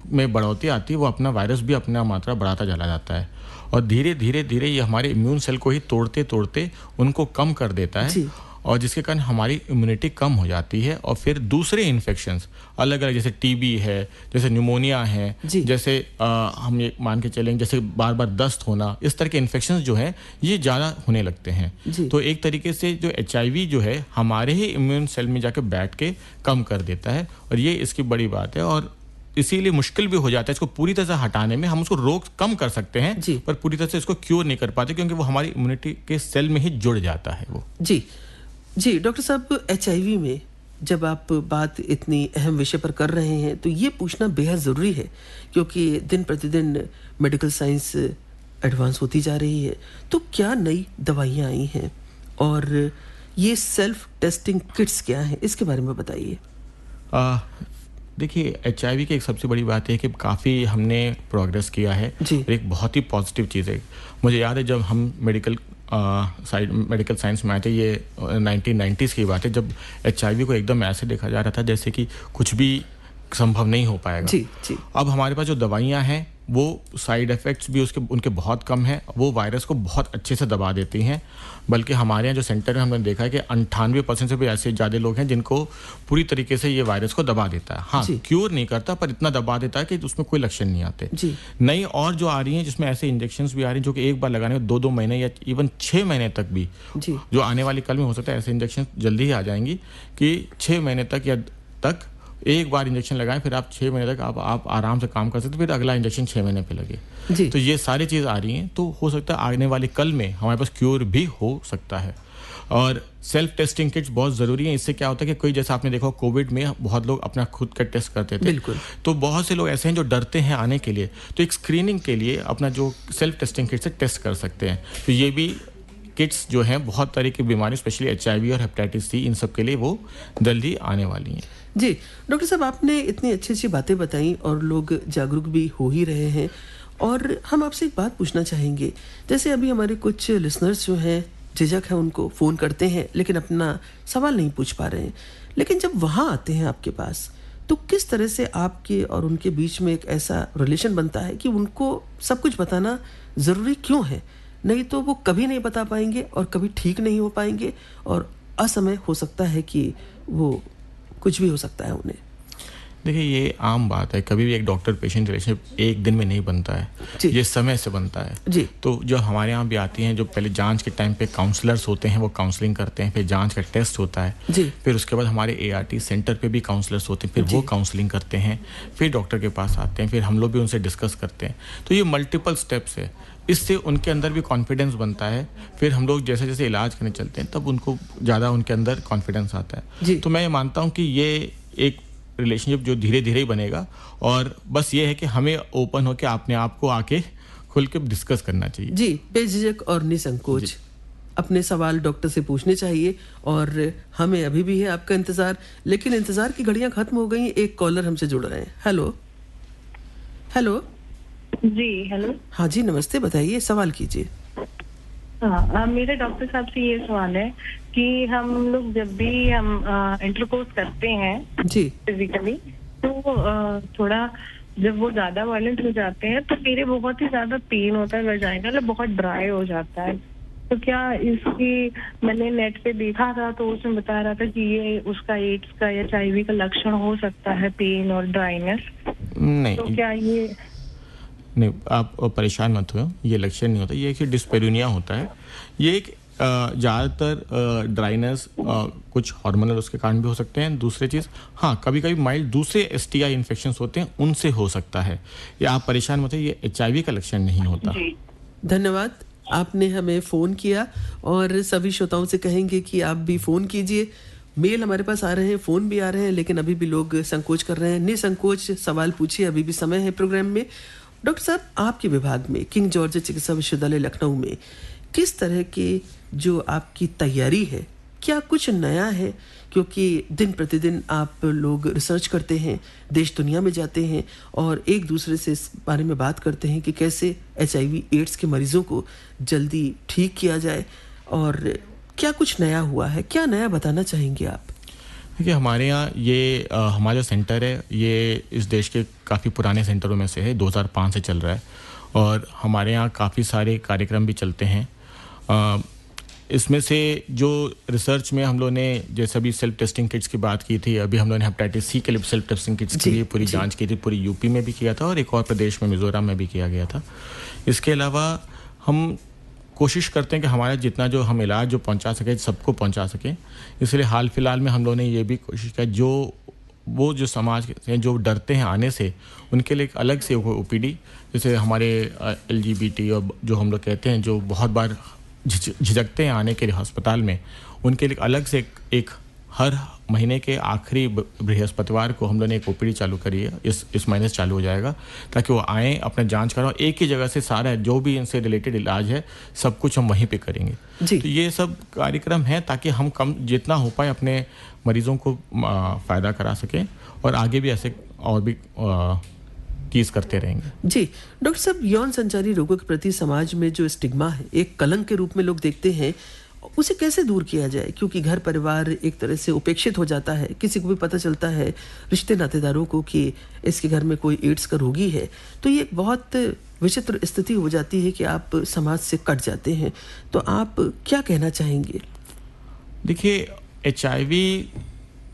में बढ़ोतरी आती है, वो अपना वायरस भी अपना मात्रा बढ़ाता चला जाता है और धीरे धीरे धीरे ये हमारे इम्यून सेल को ही तोड़ते तोड़ते उनको कम कर देता है, और जिसके कारण हमारी इम्यूनिटी कम हो जाती है। और फिर दूसरे इन्फेक्शंस अलग अलग, जैसे TB है, जैसे न्यूमोनिया है, जैसे हम ये मान के चलेंगे जैसे बार बार दस्त होना, इस तरह के इन्फेक्शंस जो है ये ज़्यादा होने लगते हैं। तो एक तरीके से जो HIV जो है हमारे ही इम्यून सेल में जाके बैठ के कम कर देता है, और ये इसकी बड़ी बात है। और इसीलिए मुश्किल भी हो जाता है इसको पूरी तरह से हटाने में। हम उसको रोक कम कर सकते हैं पर पूरी तरह से इसको क्योर नहीं कर पाते, क्योंकि वो हमारी इम्यूनिटी के सेल में ही जुड़ जाता है वो। जी डॉक्टर साहब, HIV में जब आप बात इतनी अहम विषय पर कर रहे हैं तो ये पूछना बेहद ज़रूरी है, क्योंकि दिन प्रतिदिन मेडिकल साइंस एडवांस होती जा रही है। तो क्या नई दवाइयाँ आई हैं और ये सेल्फ टेस्टिंग किट्स क्या हैं, इसके बारे में बताइए। देखिए, HIV की एक सबसे बड़ी बात है कि काफ़ी हमने प्रोग्रेस किया है और एक बहुत ही पॉजिटिव चीज़ है। मुझे याद है जब हम मेडिकल साइंस में आए थे, ये 1990s की बात है, जब HIV को एकदम ऐसे देखा जा रहा था जैसे कि कुछ भी संभव नहीं हो पाएगा। अब हमारे पास जो दवाइयाँ हैं वो साइड इफ़ेक्ट्स भी उनके बहुत कम हैं, वो वायरस को बहुत अच्छे से दबा देती हैं। बल्कि हमारे यहाँ जो सेंटर है हमने देखा है कि 98% से भी ऐसे ज़्यादा लोग हैं जिनको पूरी तरीके से ये वायरस को दबा देता है। हाँ, क्योर नहीं करता पर इतना दबा देता है कि उसमें कोई लक्षण नहीं आते। नई और जो आ रही हैं जिसमें ऐसे इंजेक्शंस भी आ रही हैं जो कि एक बार लगाने में 2-2 महीने या इवन 6 महीने तक भी, जो आने वाली कल में हो सकता है ऐसे इंजेक्शन जल्दी ही आ जाएंगी कि 6 महीने तक एक बार इंजेक्शन लगाएं, फिर आप 6 महीने तक आप आराम से काम कर सकते, फिर अगला इंजेक्शन 6 महीने पे लगे। तो ये सारी चीज़ आ रही हैं, तो हो सकता है आने वाली कल में हमारे पास क्योर भी हो सकता है। और सेल्फ टेस्टिंग किट्स बहुत ज़रूरी हैं। इससे क्या होता है कि कोई, जैसा आपने देखा कोविड में बहुत लोग अपना खुद का टेस्ट करते थे, बिल्कुल, तो बहुत से लोग ऐसे हैं जो डरते हैं आने के लिए, तो एक स्क्रीनिंग के लिए अपना जो सेल्फ टेस्टिंग किट से टेस्ट कर सकते हैं। तो ये भी किट्स जो हैं बहुत तरह की बीमारी, स्पेशली HIV और हेपेटाइटिस C, इन सब के लिए वो जल्दी आने वाली हैं। जी डॉक्टर साहब, आपने इतनी अच्छी अच्छी बातें बताई और लोग जागरूक भी हो ही रहे हैं। और हम आपसे एक बात पूछना चाहेंगे, जैसे अभी हमारे कुछ लिसनर्स जो हैं झिझक है, उनको फ़ोन करते हैं लेकिन अपना सवाल नहीं पूछ पा रहे हैं, लेकिन जब वहाँ आते हैं आपके पास तो किस तरह से आपके और उनके बीच में एक ऐसा रिलेशन बनता है कि उनको सब कुछ बताना ज़रूरी क्यों है? नहीं तो वो कभी नहीं बता पाएंगे और कभी ठीक नहीं हो पाएंगे और असमय हो सकता है कि वो कुछ भी हो सकता है उन्हें। देखिए, ये आम बात है, कभी भी एक डॉक्टर पेशेंट रिलेशनशिप एक दिन में नहीं बनता है, ये समय से बनता है। जी। तो जो हमारे यहाँ भी आती हैं, जो पहले जांच के टाइम पे काउंसलर्स होते हैं, वो काउंसलिंग करते हैं, फिर जांच का टेस्ट होता है, फिर उसके बाद हमारे ART सेंटर पे भी काउंसलर्स होते हैं, फिर वो काउंसलिंग करते हैं, फिर डॉक्टर के पास आते हैं, फिर हम लोग भी उनसे डिस्कस करते हैं। तो ये मल्टीपल स्टेप्स है, इससे उनके अंदर भी कॉन्फिडेंस बनता है। फिर हम लोग जैसे जैसे इलाज करने चलते हैं तब उनको ज़्यादा उनके अंदर कॉन्फिडेंस आता है। तो मैं ये मानता हूँ कि ये एक रिलेशनशिप जो धीरे धीरे ही बनेगा, और बस ये है कि हमें ओपन होकर अपने आप को आके खुल के डिस्कस करना चाहिए। जी, बेझिझक और निसंकोच अपने सवाल डॉक्टर से पूछने चाहिए। और हमें अभी भी है आपका इंतज़ार, लेकिन इंतज़ार की घड़ियां खत्म हो गई। एक कॉलर हमसे जुड़ रहे हैं। Hello hello. जी हेलो। हाँ जी, नमस्ते, बताइए, सवाल कीजिए। हाँ, मेरे डॉक्टर साहब से ये सवाल है कि हम लोग जब भी हम इंटरकोर्स करते हैं जी फिजिकली, तो थोड़ा जब वो ज्यादा वायलेंट हो जाते हैं तो मेरे बहुत ही ज्यादा पेन होता है, वजाइना मतलब बहुत ड्राई हो जाता है। तो क्या इसकी, मैंने नेट पे देखा था तो उसमें बता रहा था कि ये उसका एड्स का या HIV का लक्षण हो सकता है, पेन और ड्राइनेस। नहीं, तो क्या ये नहीं, आप परेशान मत हो, ये लक्षण नहीं होता, ये एक डिस्पेरिनिया होता है। ये एक ज़्यादातर ड्राइनेस कुछ हार्मोनल उसके कारण भी हो सकते हैं। दूसरी चीज़, हाँ, कभी कभी माइल्ड दूसरे STI इन्फेक्शंस होते हैं, उनसे हो सकता है। ये आप परेशान मत हो, ये HIV का लक्षण नहीं होता। धन्यवाद, आपने हमें फ़ोन किया। और सभी श्रोताओं से कहेंगे कि आप भी फ़ोन कीजिए। मेल हमारे पास आ रहे हैं, फ़ोन भी आ रहे हैं, लेकिन अभी भी लोग संकोच कर रहे हैं। निसंकोच सवाल पूछिए, अभी भी समय है प्रोग्राम में। डॉक्टर साहब, आपके विभाग में किंग जॉर्ज चिकित्सा विश्वविद्यालय लखनऊ में किस तरह की जो आपकी तैयारी है, क्या कुछ नया है? क्योंकि दिन प्रतिदिन आप लोग रिसर्च करते हैं, देश दुनिया में जाते हैं और एक दूसरे से इस बारे में बात करते हैं कि कैसे HIV एड्स के मरीजों को जल्दी ठीक किया जाए, और क्या कुछ नया हुआ है? क्या नया बताना चाहेंगे आप? देखिए, हमारे यहाँ ये हमारा सेंटर है, ये इस देश के काफ़ी पुराने सेंटरों में से है, 2005 से चल रहा है, और हमारे यहाँ काफ़ी सारे कार्यक्रम भी चलते हैं। इसमें से जो रिसर्च में हम लोगों ने, जैसे अभी सेल्फ टेस्टिंग किट्स की बात की थी, अभी हम लोगों ने हेपेटाइटिस C के लिए सेल्फ टेस्टिंग किट्स के लिए पूरी जांच की थी, पूरी UP में भी किया था और एक और प्रदेश में मिज़ोरम में भी किया गया था। इसके अलावा हम कोशिश करते हैं कि हमारा जितना जो हम इलाज जो पहुंचा सके सबको पहुंचा सकें। इसलिए हाल फिलहाल में हम लोगों ने ये भी कोशिश किया, वो जो समाज से जो डरते हैं आने से, उनके लिए एक अलग से OPD, जैसे हमारे LGBT और जो हम लोग कहते हैं जो बहुत बार झिझकते हैं आने के लिए अस्पताल में, उनके लिए अलग से एक हर महीने के आखिरी बृहस्पतिवार को हम लोगों ने एक OPD चालू करी है। इस महीने से चालू हो जाएगा, ताकि वो आएँ, अपने जांच कराओ, एक ही जगह से सारा जो भी इनसे रिलेटेड इलाज है सब कुछ हम वहीं पे करेंगे। तो ये सब कार्यक्रम है ताकि हम कम जितना हो पाए अपने मरीजों को फ़ायदा करा सकें, और आगे भी ऐसे और भी चीज़ करते रहेंगे। जी डॉक्टर साहब, यौन संचारी रोगों के प्रति समाज में जो स्टिग्मा है, एक कलंक के रूप में लोग देखते हैं, उसे कैसे दूर किया जाए? क्योंकि घर परिवार एक तरह से उपेक्षित हो जाता है, किसी को भी पता चलता है, रिश्ते नातेदारों को, कि इसके घर में कोई एड्स का रोगी है, तो ये एक बहुत विचित्र स्थिति हो जाती है कि आप समाज से कट जाते हैं। तो आप क्या कहना चाहेंगे? देखिए, HIV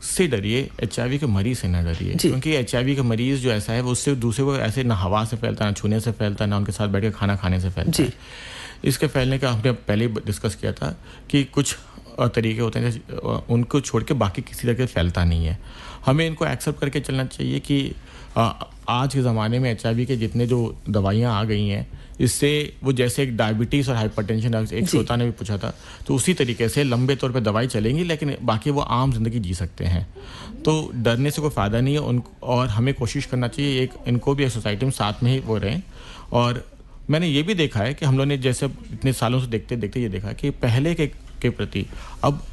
से डरिए, HIV के मरीज से ना डरिए, क्योंकि HIV का मरीज जो ऐसा है वो उससे दूसरे को ऐसे ना हवा से फैलता, ना छूने से फैलता, ना उनके साथ बैठ के खाना खाने से फैलता है। इसके फैलने का हमने पहले डिस्कस किया था कि कुछ तरीके होते हैं, उनको छोड़ के बाकी किसी तरह से फैलता नहीं है। हमें इनको एक्सेप्ट करके चलना चाहिए कि आज के ज़माने में HIV के जितने जो दवाइयाँ आ गई हैं, इससे वो जैसे एक डायबिटीज़ और हाइपरटेंशन, एक श्रोता ने भी पूछा था, तो उसी तरीके से लंबे तौर पे दवाई चलेंगी, लेकिन बाकी वो आम जिंदगी जी सकते हैं। तो डरने से कोई फ़ायदा नहीं है और हमें कोशिश करना चाहिए इनको भी सोसाइटी में साथ में ही वो रहें। और मैंने ये भी देखा है कि हम लोग ने जैसे इतने सालों से देखते देखते ये देखा कि पहले के प्रति अब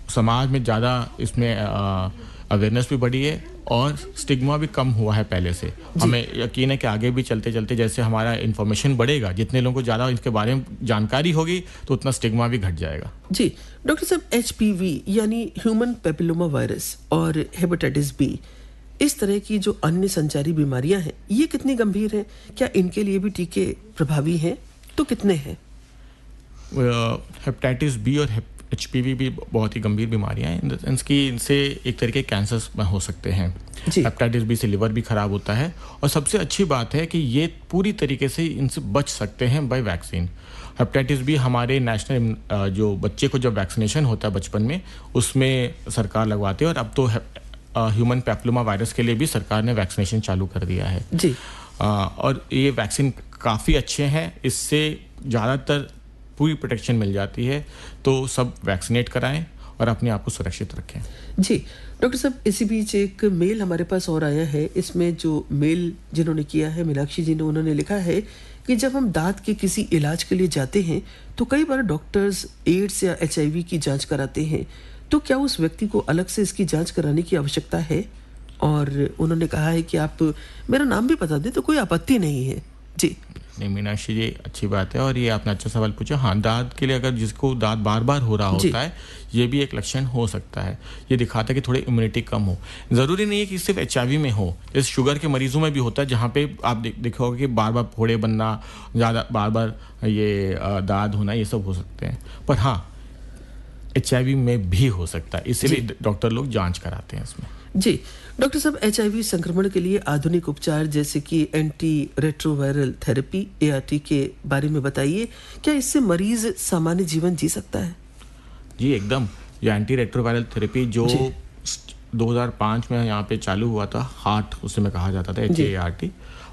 समाज में ज़्यादा इसमें अवेयरनेस भी बढ़ी है और स्टिग्मा भी कम हुआ है पहले से। हमें यकीन है कि आगे भी चलते चलते जैसे हमारा इन्फॉर्मेशन बढ़ेगा, जितने लोगों को ज़्यादा इसके बारे में जानकारी होगी, तो उतना स्टिग्मा भी घट जाएगा। जी डॉक्टर साहब, HPV यानी ह्यूमन पैपिलोमा वायरस और हेपेटाइटिस B, इस तरह की जो अन्य संचारी बीमारियां हैं, ये कितनी गंभीर हैं? क्या इनके लिए भी टीके प्रभावी हैं? तो कितने हैं? हेपेटाइटिस B और HPV भी बहुत ही गंभीर बीमारियां हैं, इनसे एक तरीके कैंसर्स हो सकते हैं। हेपेटाइटिस B से लिवर भी खराब होता है, और सबसे अच्छी बात है कि ये पूरी तरीके से इनसे बच सकते हैं बाय वैक्सीन। हेपेटाइटिस B हमारे नेशनल जो बच्चे को जब वैक्सीनेशन होता है बचपन में, उसमें सरकार लगवाती है, और अब तो ह्यूमन पैपिलोमा वायरस के लिए भी सरकार ने वैक्सीनेशन चालू कर दिया है जी। और ये वैक्सीन काफ़ी अच्छे हैं, इससे ज़्यादातर पूरी प्रोटेक्शन मिल जाती है। तो सब वैक्सीनेट कराएं और अपने आप को सुरक्षित रखें। जी डॉक्टर साहब, इसी बीच एक मेल हमारे पास और आया है। इसमें जो मेल जिन्होंने किया है, मीनाक्षी जी ने, उन्होंने लिखा है कि जब हम दांत के किसी इलाज के लिए जाते हैं तो कई बार डॉक्टर्स एड्स या HIV की जांच कराते हैं, तो क्या उस व्यक्ति को अलग से इसकी जांच कराने की आवश्यकता है? और उन्होंने कहा है कि आप मेरा नाम भी बता दें तो कोई आपत्ति नहीं है। जी नहीं मीनाक्षी जी, अच्छी बात है, और ये आपने अच्छा सवाल पूछा। हाँ, दांत के लिए अगर जिसको दांत बार बार हो रहा होता है, ये भी एक लक्षण हो सकता है। ये दिखाता है कि थोड़ी इम्यूनिटी कम हो। ज़रूरी नहीं है कि सिर्फ HIV में हो, इस शुगर के मरीजों में भी होता है, जहाँ पे आप देखोगे कि बार बार फोड़े बनना, ज़्यादा बार बार ये दाद होना, ये सब हो सकते हैं। पर हाँ, HIV में भी हो सकता है, इसीलिए डॉक्टर लोग जांच कराते हैं इसमें। जी डॉक्टर साहब, HIV संक्रमण के लिए आधुनिक उपचार जैसे कि एंटी रेट्रोवायरल थेरेपी ART के बारे में बताइए। क्या इससे मरीज सामान्य जीवन जी सकता है? जी एकदम। ये एंटी रेट्रोवायरल थेरेपी जो 2005 में यहाँ पे चालू हुआ था, हार्ट उसे में कहा जाता था, HART,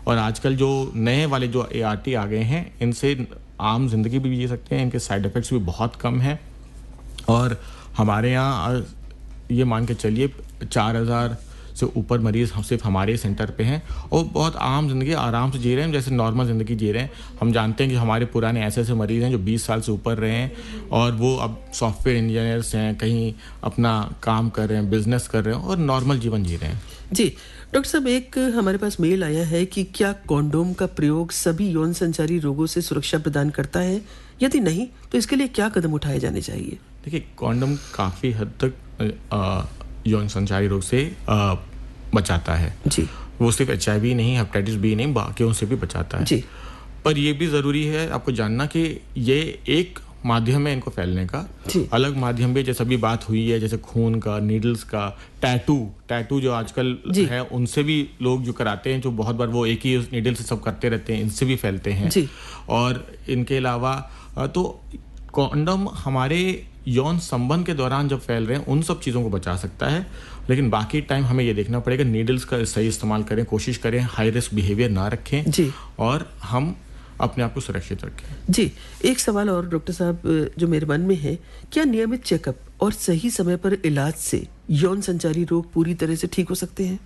और आजकल जो नए वाले जो ART आ गए हैं, इनसे आम जिंदगी भी जी सकते हैं, इनके साइड इफेक्ट्स भी बहुत कम हैं। और हमारे यहाँ ये मान के चलिए 4000 से ऊपर मरीज हम सिर्फ हमारे सेंटर पे हैं, और बहुत आम जिंदगी आराम से जी रहे हैं, जैसे नॉर्मल ज़िंदगी जी रहे हैं। हम जानते हैं कि हमारे पुराने ऐसे मरीज़ हैं जो 20 साल से ऊपर रहे हैं, और वो अब सॉफ्टवेयर इंजीनियर्स हैं, कहीं अपना काम कर रहे हैं, बिजनेस कर रहे हैं, और नॉर्मल जीवन जी रहे हैं। जी डॉक्टर साहब, एक हमारे पास मेल आया है कि क्या कॉन्डोम का प्रयोग सभी यौन संचारी रोगों से सुरक्षा प्रदान करता है? यदि नहीं, तो इसके लिए क्या कदम उठाए जाने चाहिए? देखिए, कॉन्डोम काफ़ी हद तक यौन संचारी रोग से बचाता है जी। वो सिर्फ HIV नहीं, हेपेटाइटिस B नहीं, बाकियों से भी बचाता है जी। पर ये भी ज़रूरी है आपको जानना कि ये एक माध्यम है इनको फैलने का। अलग माध्यम भी, जैसे अभी बात हुई है, जैसे खून का, नीडल्स का, टैटू जो आजकल है, उनसे भी लोग जो कराते हैं, जो बहुत बार वो एक ही नीडल से सब करते रहते हैं, इनसे भी फैलते हैं। और इनके अलावा तो कॉन्डम हमारे यौन संबंध के दौरान जब फैल रहे हैं, उन सब चीज़ों को बचा सकता है, लेकिन बाकी टाइम हमें ये देखना पड़ेगा नीडल्स का सही इस्तेमाल करें, कोशिश करें हाई रिस्क बिहेवियर ना रखें जी। और हम अपने आप को सुरक्षित रखें। जी एक सवाल और डॉक्टर साहब जो मेरे मन में है, क्या नियमित चेकअप और सही समय पर इलाज से यौन संचारी रोग पूरी तरह से ठीक हो सकते हैं?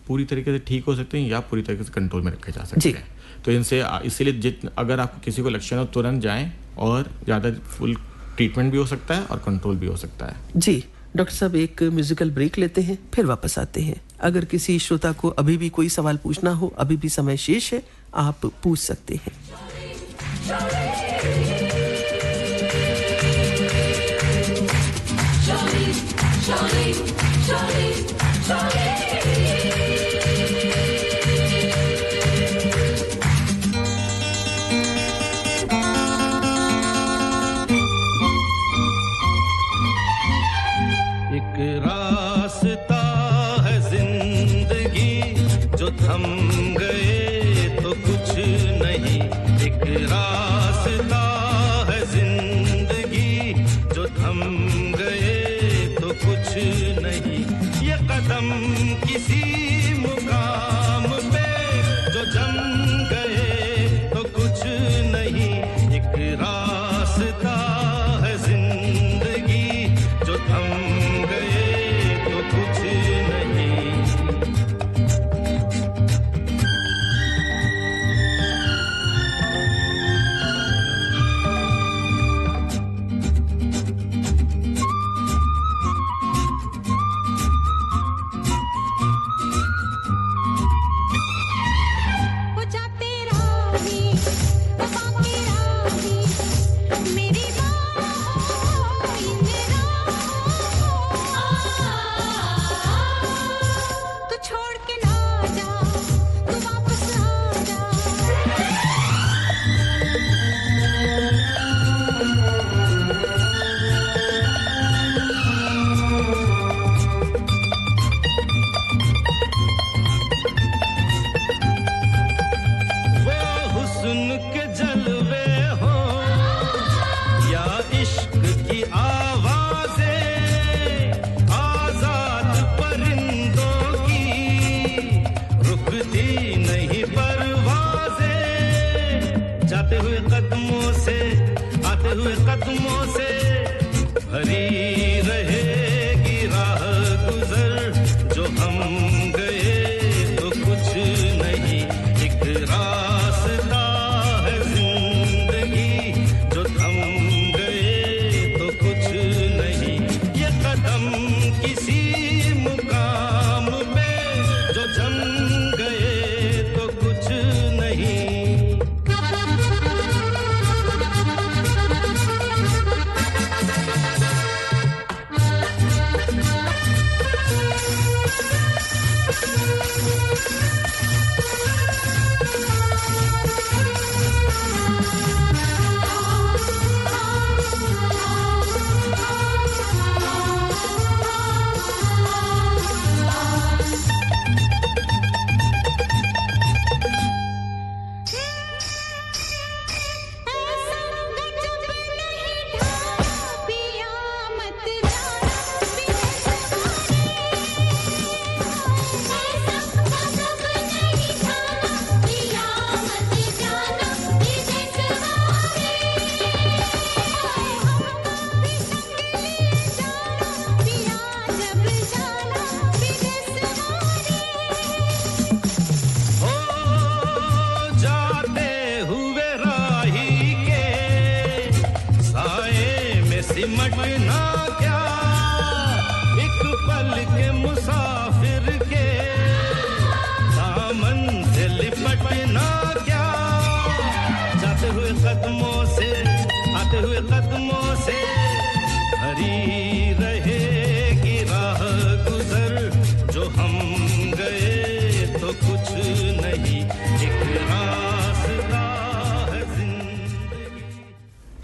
पूरी तरीके से ठीक हो सकते हैं या पूरी तरीके से कंट्रोल में रखे जा सकते हैं। तो इनसे इसीलिए अगर आपको किसी को लक्षण हो, तुरंत जाएं, और ज़्यादा फुल ट्रीटमेंट भी हो सकता है और कंट्रोल भी हो सकता है। जी डॉक्टर साहब, एक म्यूजिकल ब्रेक लेते हैं, फिर वापस आते हैं। अगर किसी श्रोता को अभी भी कोई सवाल पूछना हो, अभी भी समय शेष है, आप पूछ सकते हैं। रास्ता है जिंदगी जो थम गए तो कुछ नहीं, एक रास्ता है जिंदगी जो थम गए तो कुछ नहीं, ये कदम किसी मुकाम पे जो जम गए तो कुछ नहीं, एक रास्ता है जिंदगी जो थम गए तो कुछ नहीं।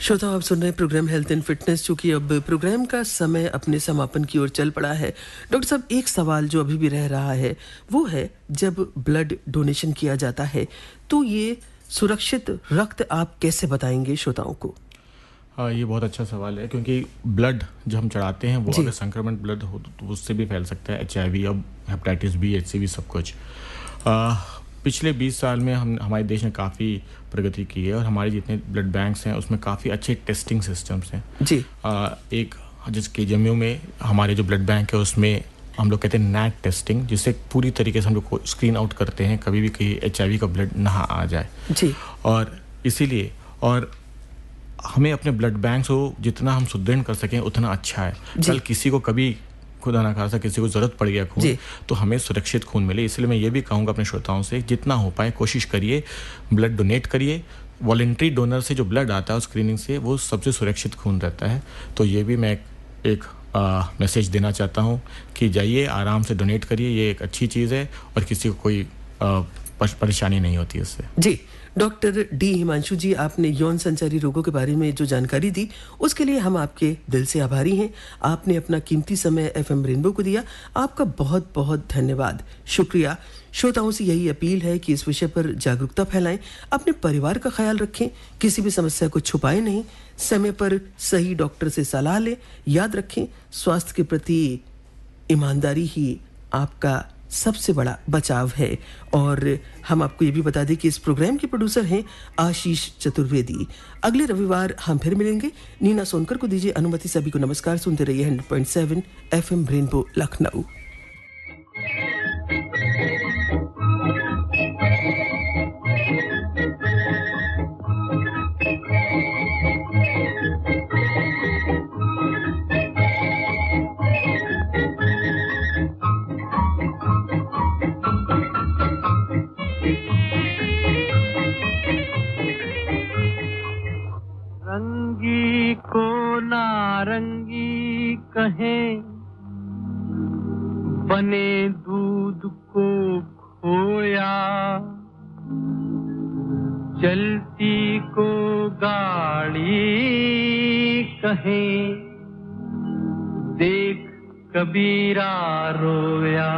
श्रोता, आप सुन रहे हैं प्रोग्राम हेल्थ एंड फिटनेस। चूंकि अब प्रोग्राम का समय अपने समापन की ओर चल पड़ा है, डॉक्टर साहब, एक सवाल जो अभी भी रह रहा है वो है, जब ब्लड डोनेशन किया जाता है तो ये सुरक्षित रक्त आप कैसे बताएंगे श्रोताओं को? ये बहुत अच्छा सवाल है, क्योंकि ब्लड जो हम चढ़ाते हैं वो अगर संक्रमण ब्लड हो तो उससे भी फैल सकता है, HIV, अब हेपेटाइटिस बी, HCV, सब कुछ। पिछले 20 साल में हमारे देश ने काफ़ी प्रगति की है और हमारे जितने ब्लड बैंक्स हैं उसमें काफ़ी अच्छे टेस्टिंग सिस्टम्स हैं जी। एक जिसके जम्मू में हमारे जो ब्लड बैंक है उसमें हम लोग कहते हैं नैट टेस्टिंग, जिससे पूरी तरीके से हम लोग को स्क्रीन आउट करते हैं कभी भी कहीं HIV का ब्लड ना आ जाए जी। और इसीलिए और हमें अपने ब्लड बैंक को जितना हम सुदृढ़ कर सकें उतना अच्छा है। कल किसी को कभी खुदा ना खासा किसी को ज़रूरत पड़ गया खून तो हमें सुरक्षित खून मिले। इसलिए मैं ये भी कहूँगा अपने श्रोताओं से, जितना हो पाए कोशिश करिए, ब्लड डोनेट करिए। वॉलंटरी डोनर से जो ब्लड आता है स्क्रीनिंग से वो सबसे सुरक्षित खून रहता है। तो ये भी मैं एक मैसेज देना चाहता हूँ कि जाइए आराम से डोनेट करिए, ये एक अच्छी चीज़ है और किसी को कोई परेशानी नहीं होती इससे। जी डॉक्टर डी हिमांशु जी, आपने यौन संचारी रोगों के बारे में जो जानकारी दी उसके लिए हम आपके दिल से आभारी हैं। आपने अपना कीमती समय एफएम रेनबो को दिया, आपका बहुत बहुत धन्यवाद, शुक्रिया। श्रोताओं से यही अपील है कि इस विषय पर जागरूकता फैलाएं, अपने परिवार का ख्याल रखें, किसी भी समस्या को छुपाएं नहीं, समय पर सही डॉक्टर से सलाह लें। याद रखें, स्वास्थ्य के प्रति ईमानदारी ही आपका सबसे बड़ा बचाव है। और हम आपको ये भी बता दें कि इस प्रोग्राम के प्रोड्यूसर हैं आशीष चतुर्वेदी। अगले रविवार हम फिर मिलेंगे। नीना सोनकर को दीजिए अनुमति। सभी को नमस्कार। सुनते रहिए 100.7 एफएम रेनबो लखनऊ। नारंगी कहें, बने दूध को खोया, चलती को गाड़ी कहें, देख कबीरा रोया।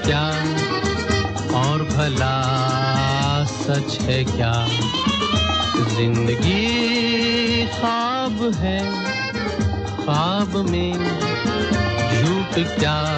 क्या और भला सच है क्या, जिंदगी ख्वाब है, ख्वाब में झूठ क्या।